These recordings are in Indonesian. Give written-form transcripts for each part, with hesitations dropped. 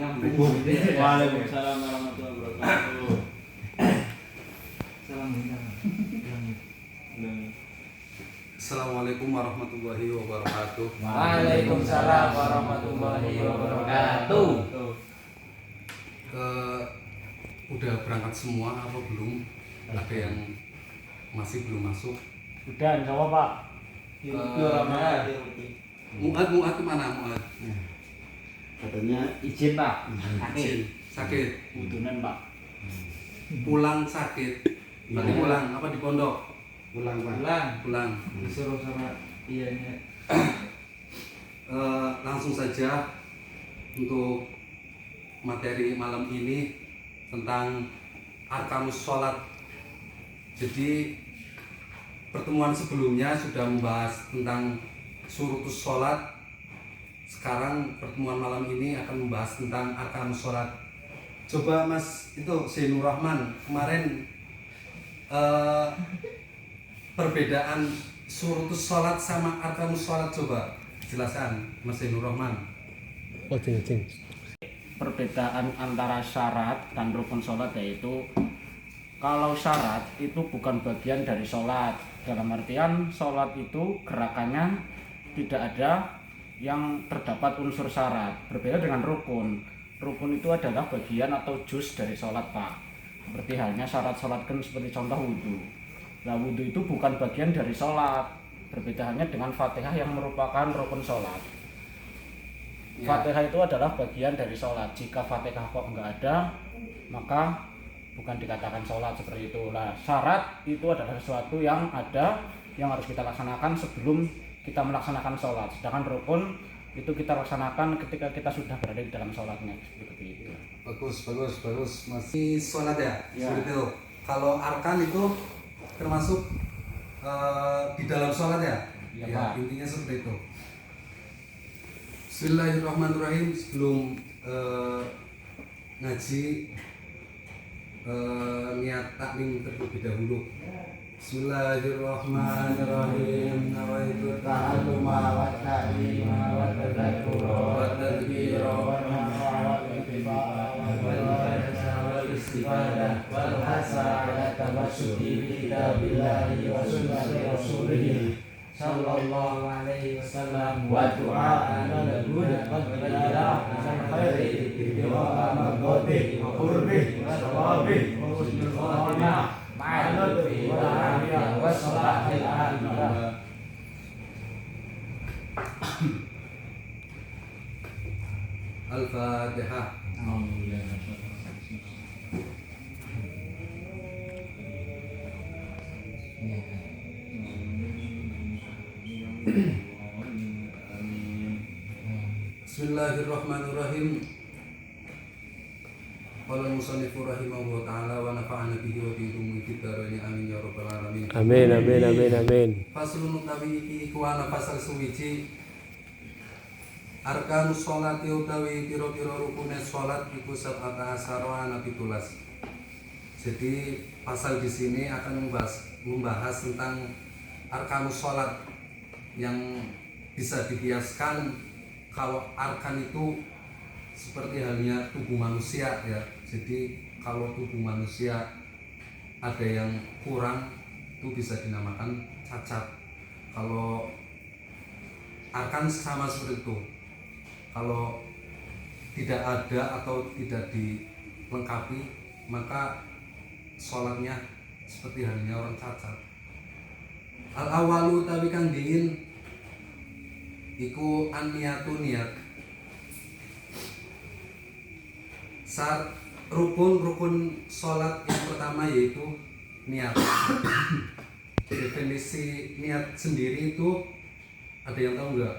Waalaikumsalam warahmatullahi wabarakatuh. Assalamualaikum warahmatullahi wabarakatuh. Waalaikumsalam warahmatullahi wabarakatuh. Udah berangkat semua apa belum? Ada yang masih belum masuk? Udah, jawab Pak. Muat kemana Muat? Katanya Izin Pak. Sakit. Udunan Pak. Pulang sakit. Berarti pulang apa di pondok? pulang Pak. Pulang. Disuruh sama ianya. Langsung saja untuk materi malam ini tentang arkanus sholat. Jadi pertemuan sebelumnya sudah membahas tentang syurutus sholat. Sekarang pertemuan malam ini akan membahas tentang arkanus sholat. Coba Mas itu Zainur Rahman kemarin perbedaan syurutus sholat sama arkanus sholat coba jelaskan Mas Zainur Rahman. Perbedaan antara syarat dan rukun sholat yaitu kalau syarat itu bukan bagian dari sholat. Dalam artian sholat itu gerakannya tidak ada yang terdapat unsur syarat. Berbeda dengan rukun. Rukun itu adalah bagian atau juz dari sholat Pak. Seperti halnya syarat sholat kan seperti contoh wudhu. Nah wudhu itu bukan bagian dari sholat. Berbeda halnya dengan Fatihah yang merupakan rukun sholat. Ya. Fatihah itu adalah bagian dari sholat. Jika Fatihah kok nggak ada, maka bukan dikatakan sholat seperti itu. Nah, syarat itu adalah sesuatu yang ada yang harus kita laksanakan sebelum kita melaksanakan sholat. Sedangkan rukun itu kita laksanakan ketika kita sudah berada di dalam sholatnya seperti itu. Bagus masih sholat ya, Ya. seperti itu. Kalau arkan itu termasuk di dalam sholat ya, Ya, ya Pak. intinya seperti itu. Bismillahirrahmanirrahim. Sebelum ngaji niat taklim terlebih dahulu. Bismillahirrahmanirrahim. Nawaitu ta'alluma wa ta'lima wa tadhakkura wa tadhkira wa naf'a wa ittiba'a wal istifadah wal hasa ala tamassuki bi kitabillahi wa sunnati rasulih sallallahu alaihi wasallam wa du'a ala al-huda wal bayyinah wa khairi wa amrati wa qurbi wa thawabi wa husnul khatimah ma'al wa afiyah wa salahil akhirah. Al-Fatihah. Bismillahirrahmanirrahim. Qala al-musannifu rahimahullah ta'ala wa nafa'ana bihi wa bi ulumi fid dharain amin ya rabbal alamin. Amin. Faslun utawi iki iku ana pasal suwiji arkanus sholati utawi pira-pira rukune salat iku sab'ata asyara ana 17. Jadi pasal di sini akan membahas tentang arkanus sholat yang bisa dikiaskan kalau arkan itu seperti halnya tubuh manusia ya. Jadi kalau tubuh manusia ada yang kurang itu bisa dinamakan cacat. Kalau arkan sama seperti itu. Kalau tidak ada atau tidak dilengkapi maka sholatnya seperti halnya orang cacat. Al-awalu tapi kang dingin iku an-niyatu niat. Rukun sholat yang pertama yaitu niat. Definisi niat sendiri itu ada yang tahu nggak?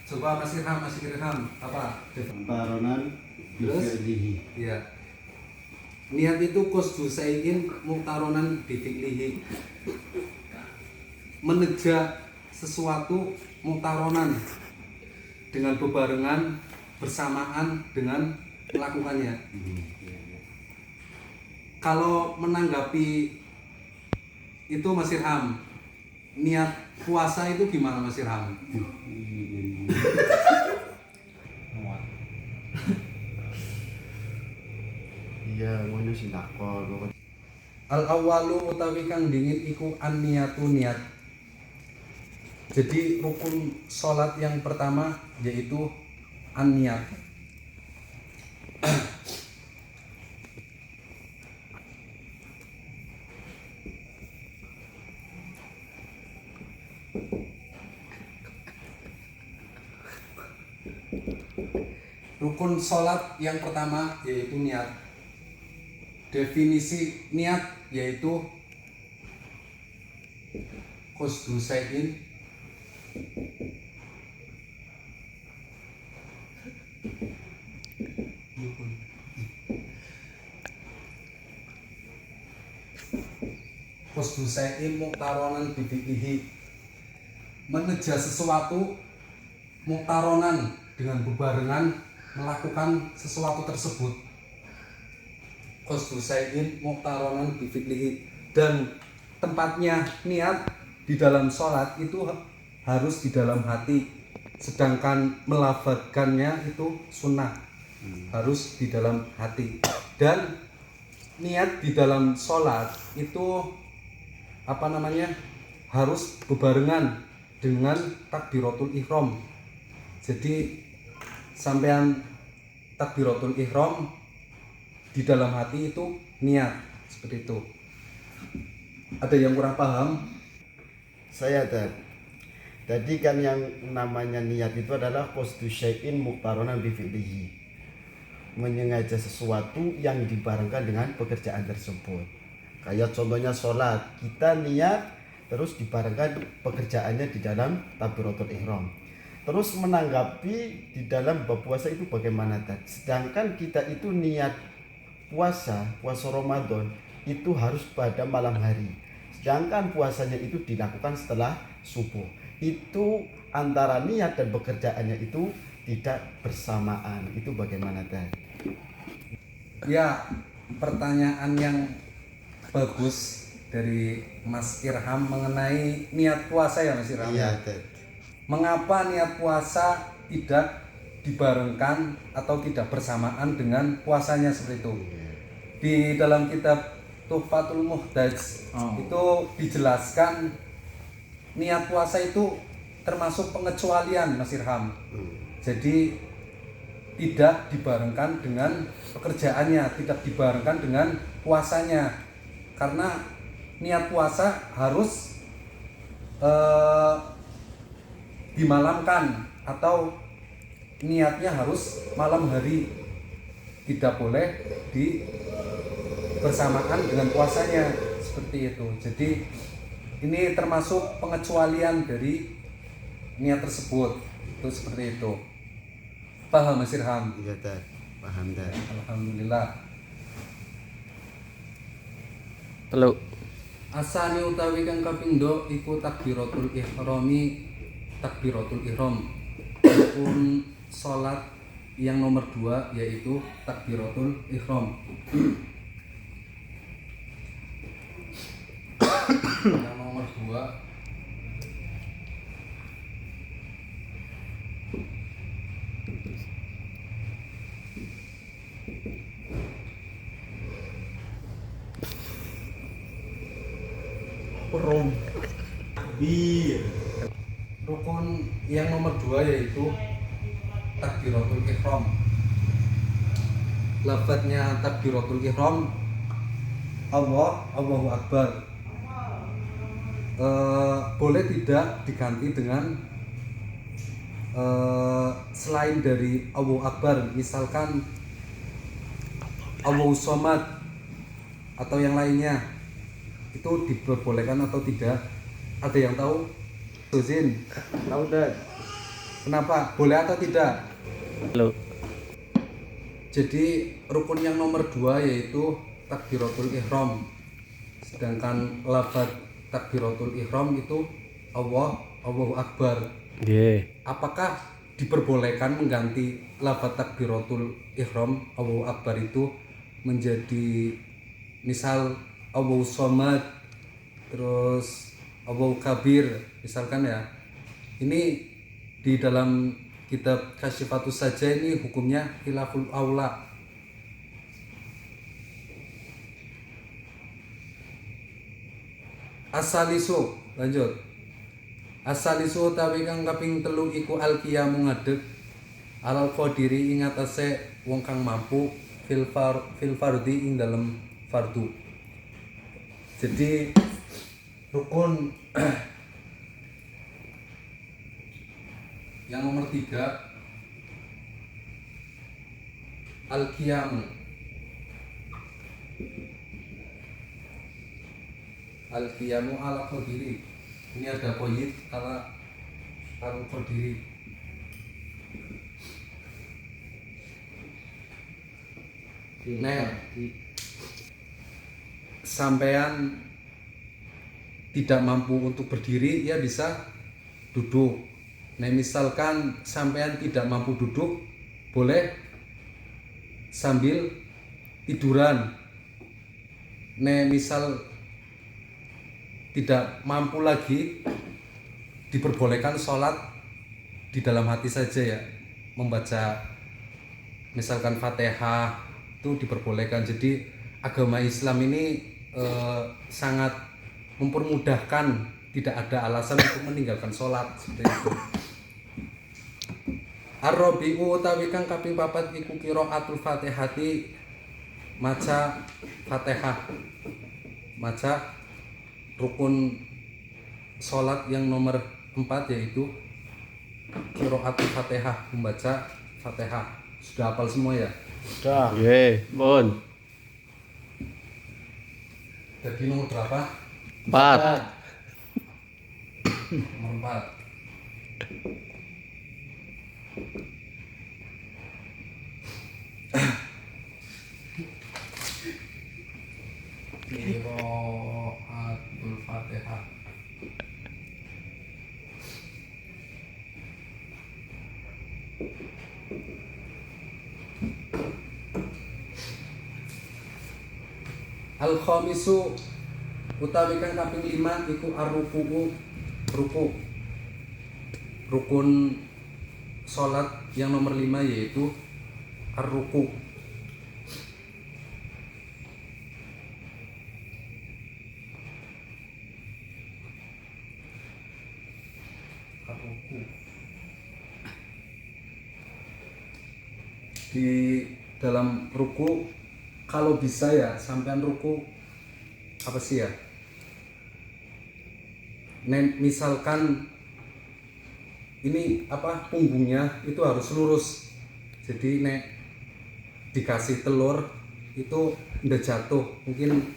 Coba Mas Irham apa? Taronan Terus? bifi'lihi. Ya. Niat itu qasdu syai'in muqtaronan bi fi'lihi. Menegak sesuatu muqtaronan dengan bebarengan bersamaan dengan melakukannya. Kalau menanggapi itu Mas Irham, niat puasa itu gimana Mas Irham? Ono sing takon. Al awalu utawi kang dingin iku an-niyatu niat. Jadi rukun sholat yang pertama yaitu an-niyat. Rukun sholat yang pertama yaitu niat. Definisi niat yaitu qasdu syai'in qasdu syai'in muqtaronan bi fi'lihi, mengejar sesuatu muqtaronan dengan bebarengan melakukan sesuatu tersebut. Qasdu syai'in muqtaronan bi fi'lihi, dan tempatnya niat di dalam sholat itu harus di dalam hati, sedangkan melafadzkannya itu sunnah, harus di dalam hati. Dan niat di dalam sholat itu harus bebarengan dengan takbiratul ihram. Jadi sampean takbiratul ihram di dalam hati itu niat, seperti itu. Ada yang kurang paham? Saya tadi kan yang namanya niat itu adalah qasdu syai'in muqtaronan bi fi'lihi, menyengaja sesuatu yang dibarengkan dengan pekerjaan tersebut. Kayak contohnya sholat, kita niat terus dibarengkan pekerjaannya di dalam takbiratul ihram. Terus menanggapi di dalam bab puasa itu bagaimana tadi? Sedangkan kita itu niat puasa Ramadan itu harus pada malam hari. Sedangkan puasanya itu dilakukan setelah subuh. Itu antara niat dan pekerjaannya itu tidak bersamaan. Itu bagaimana tadi? Ya, pertanyaan yang bagus dari Mas Irham mengenai niat puasa ya Mas Irham. Iya, Dad. Mengapa niat puasa tidak dibarengkan atau tidak bersamaan dengan puasanya seperti itu? Di dalam kitab Tuhfatul Muhtaj itu dijelaskan niat puasa itu termasuk pengecualian Mas Irham. Jadi tidak dibarengkan dengan pekerjaannya, tidak dibarengkan dengan puasanya, karena niat puasa harus dimalamkan atau niatnya harus malam hari, tidak boleh bersamaan dengan puasanya, seperti itu. Jadi ini termasuk pengecualian dari niat tersebut, itu seperti itu. Paham Mas Irham? Iya, Dad. Paham, Dad. Alhamdulillah. Telu. Asani utawi kang kapindho iku takbiratul ihrami, takbiratul ihram. Rukun salat yang nomor 2 yaitu takbiratul ihram. Yang nomor 2 rukun yang nomor 2 yaitu takbiratul ihram. Lafadznya takbiratul ihram Allahu Akbar. Boleh tidak diganti dengan selain dari Allahu Akbar, misalkan Allahu Somad atau yang lainnya, itu diperbolehkan atau tidak? Ada yang tahu? Tuzin, Tahu, Dad. kenapa? Boleh atau tidak? Telu. Jadi rukun yang nomor 2 yaitu takbiratul ihram. Sedangkan lafaz takbiratul ihram itu Allahu Akbar. Nggih. Apakah diperbolehkan mengganti lafaz takbiratul ihram Allahu Akbar itu menjadi misal Allahu Somad, terus Allahu Kabir misalkan ya? Ini di dalam kitab Kasyifatus Saja ini hukumnya khilaful aula. Asalisu, lanjut. Asalisu utawi kang kaping telu iku al-qiyamu ngadeg alal qadiri ing atase wong kang mampu fil fardhi ing dalem fardu. Jadi rukun yang nomor 3 al-qiyamu. Al-qiyamu ala qadiri. Ini ada qoyid ala al-qadiri. Nah, sampean tidak mampu untuk berdiri, ya bisa duduk. Nah, misalkan sampean tidak mampu duduk, boleh sambil tiduran. Nah, misal tidak mampu lagi, diperbolehkan sholat di dalam hati saja ya, membaca misalkan Fatihah itu diperbolehkan. Jadi agama Islam ini sangat mempermudahkan, tidak ada alasan untuk meninggalkan sholat seperti itu. Ar-rabi'u utawi kang kaping papat iku qiraatul Fatihati, maca Fatihah. Maca rukun sholat yang nomor 4 yaitu qiraatul Fatihah, membaca Fatihah. Sudah hafal semua ya? Sudah. Bon. Jadi nomor berapa? 4. Nomor 4. Qiraatul Fatihah. Al-khamisu utawi kang kaping 5 iku ar-ruku'u, ruku. Rukun salat yang nomor 5 yaitu ar-ruku. Ar-ruku. Di dalam ruku, kalau bisa ya sampean ruku apa sih ya? Misalkan ini apa, punggungnya itu harus lurus. Jadi nek dikasih telur itu udah jatuh, mungkin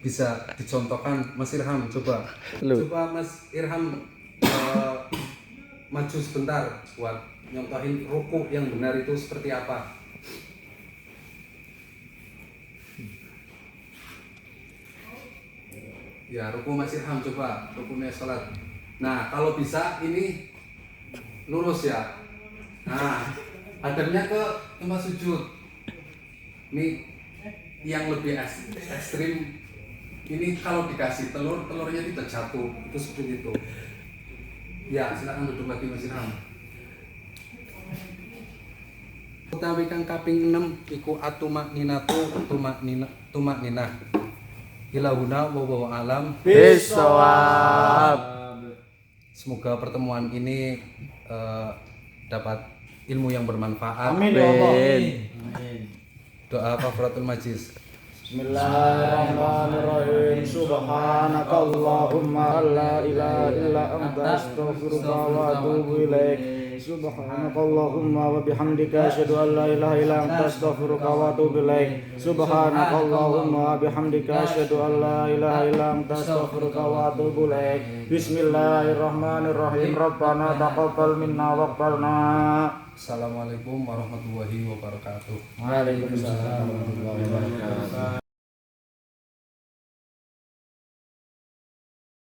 bisa dicontohkan Mas Irham. Coba Mas Irham maju sebentar buat nyontohin ruku yang benar itu seperti apa. Ya, ruku Mas Irham, coba rukunya sholat. Nah, kalau bisa ini lurus ya. Nah, hadapnya ke tempat sujud. Ini yang lebih ekstrim. Ini kalau dikasih telur, telurnya tidak jatuh. Itu seperti itu. Ya, silakan duduk lagi Mas Irham. Utawi kang kaping 6 iku atumakninatu, tumakninah. Ilahuna wa alam Bisawab. Semoga pertemuan ini dapat ilmu yang bermanfaat. Amin ya Allah. Doa kafaratul majlis. Bismillahirrahmanirrahim. Subhanakallahumma la ilaha illa anta astaghfiruka wa atubu ilaik. Subhanakallahumma wa bihamdika asyhadu an la ilaha illa anta astaghfiruka wa atubu ilaik. Subhanakallahumma wa bihamdika asyhadu an la ilaha illa anta astaghfiruka wa atubu ilaik. Bismillahirrahmanirrahim. Rabbana taqabbal minna waqbalna. Assalamualaikum warahmatullahi wabarakatuh. Waalaikumsalam warahmatullahi wabarakatuh.